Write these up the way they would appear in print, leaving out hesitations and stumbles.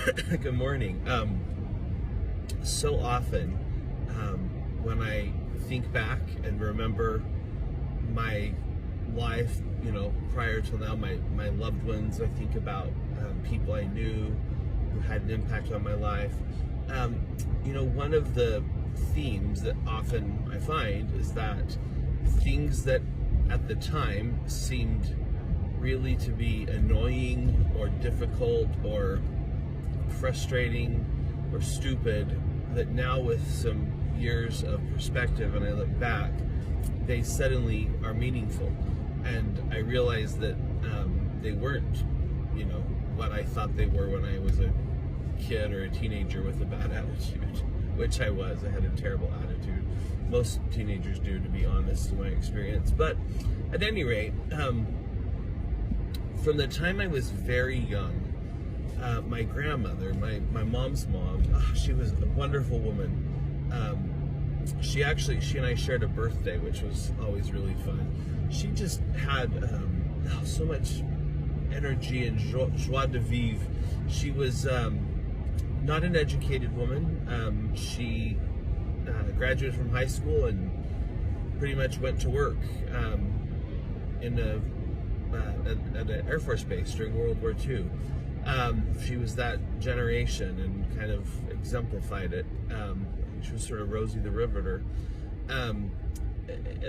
Good morning. So often, when I think back and remember my life, prior to now, my loved ones, I think about people I knew who had an impact on my life. One of the themes that often I find is that things that at the time seemed really to be annoying or difficult or frustrating or stupid, that now with some years of perspective and I look back, they suddenly are meaningful. And I realize that they weren't, what I thought they were when I was a kid or a teenager with a bad attitude, which I was. I had a terrible attitude. Most teenagers do, to be honest, in my experience. But at any rate, from the time I was very young, my grandmother, my mom's mom, she was a wonderful woman. She and I shared a birthday, which was always really fun. She just had so much energy and joie de vivre. She was not an educated woman. She graduated from high school and pretty much went to work at an Air Force base during World War II. She was that generation and kind of exemplified it. She was sort of Rosie the Riveter. And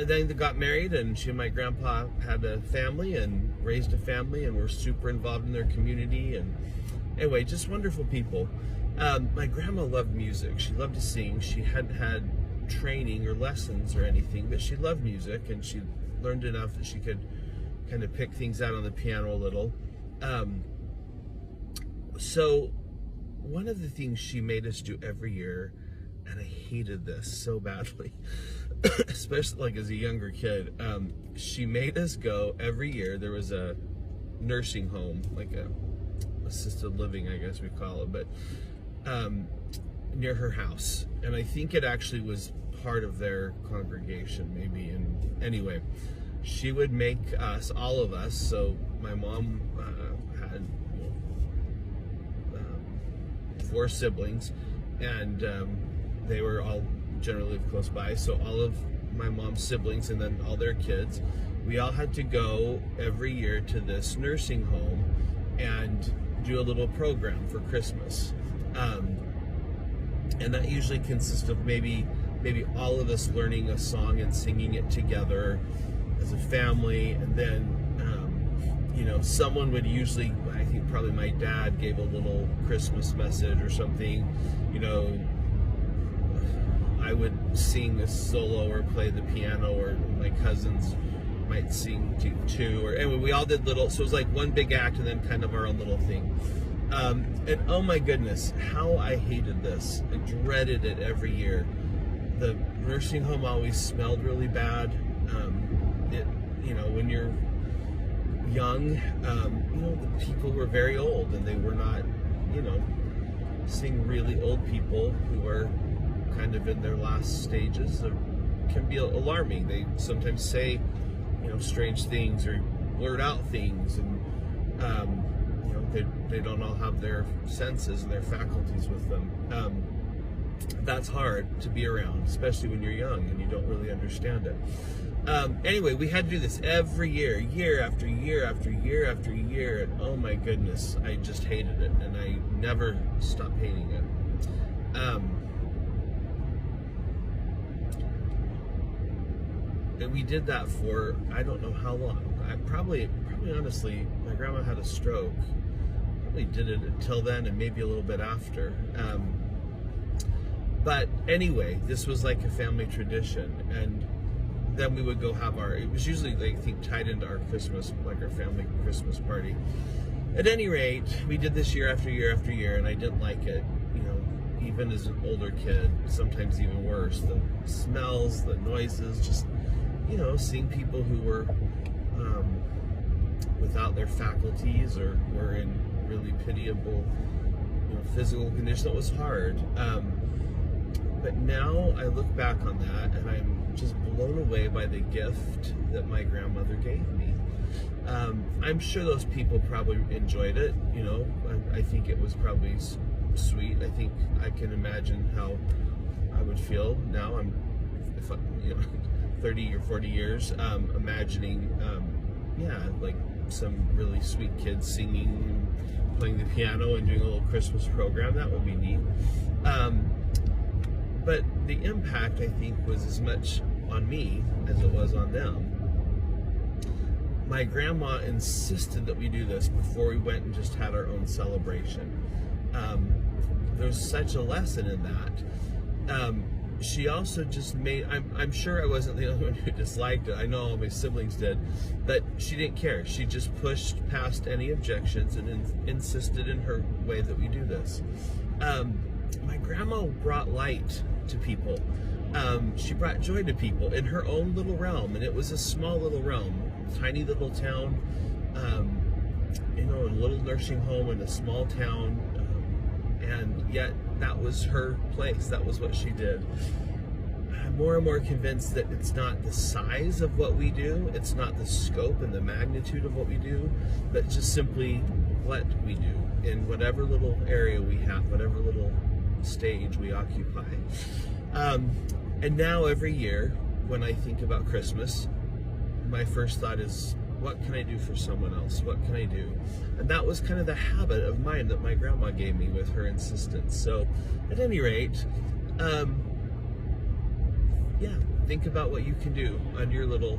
then they got married, and she and my grandpa had a family and raised a family and were super involved in their community. And anyway, just wonderful people. My grandma loved music. She loved to sing. She hadn't had training or lessons or anything, but she loved music, and she learned enough that she could kind of pick things out on the piano a little. So one of the things she made us do every year, and I hated this so badly, especially like as a younger kid, she made us go every year. There was a nursing home, like a assisted living, I guess we call it, but near her house. And I think it actually was part of their congregation, maybe. And anyway, she would make us, all of us, so my mom had 4 siblings, and they were all generally lived close by, so all of my mom's siblings and then all their kids, we all had to go every year to this nursing home and do a little program for Christmas. And that usually consists of maybe all of us learning a song and singing it together as a family, and then someone would usually, I think probably my dad, gave a little Christmas message or something. I would sing a solo or play the piano, or my cousins might sing too, or anyway, we all did little, so it was like one big act and then kind of our own little thing. And oh my goodness, how I hated this. I dreaded it every year. The nursing home always smelled really bad. When you're young, the people were very old, and they were not, seeing really old people who are kind of in their last stages can be alarming. They sometimes say, strange things or blurt out things, and they don't all have their senses and their faculties with them. That's hard to be around, especially when you're young and you don't really understand it. Anyway, we had to do this every year, year after year after year after year, and oh my goodness, I just hated it, and I never stopped hating it. And we did that for I don't know how long. I probably honestly, my grandma had a stroke. Probably did it until then, and maybe a little bit after. But anyway, this was like a family tradition, and then we would go have it was usually, I think, tied into our Christmas, like our family Christmas party. At any rate, we did this year after year after year, and I didn't like it, even as an older kid, sometimes even worse. The smells, the noises, just, seeing people who were without their faculties or were in really pitiable, physical condition. It was hard. But now I look back on that, and I'm just blown away by the gift that my grandmother gave me. I'm sure those people probably enjoyed it. You know, I think it was probably sweet. I think I can imagine how I would feel now. If I, 30 or 40 years, imagining, like some really sweet kids singing, playing the piano, and doing a little Christmas program. That would be neat. But the impact, I think, was as much on me as it was on them. My grandma insisted that we do this before we went and just had our own celebration. There's such a lesson in that. She also just made, I'm sure I wasn't the only one who disliked it. I know all my siblings did, but she didn't care. She just pushed past any objections and insisted in her way that we do this. My grandma brought light to people. She brought joy to people in her own little realm, and it was a small little realm, tiny little town, a little nursing home in a small town, and yet that was her place. That was what she did. I'm more and more convinced that it's not the size of what we do, it's not the scope and the magnitude of what we do, but just simply what we do in whatever little area we have, whatever little stage we occupy. And now every year when I think about Christmas, my first thought is, what can I do for someone else? What can I do? And that was kind of the habit of mine that my grandma gave me with her insistence. So at any rate, think about what you can do on your little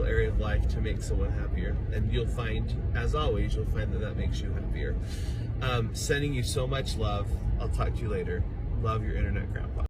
area of life to make someone happier. And you'll find, as always, that makes you happier. Sending you so much love. I'll talk to you later. Love, your internet grandpa.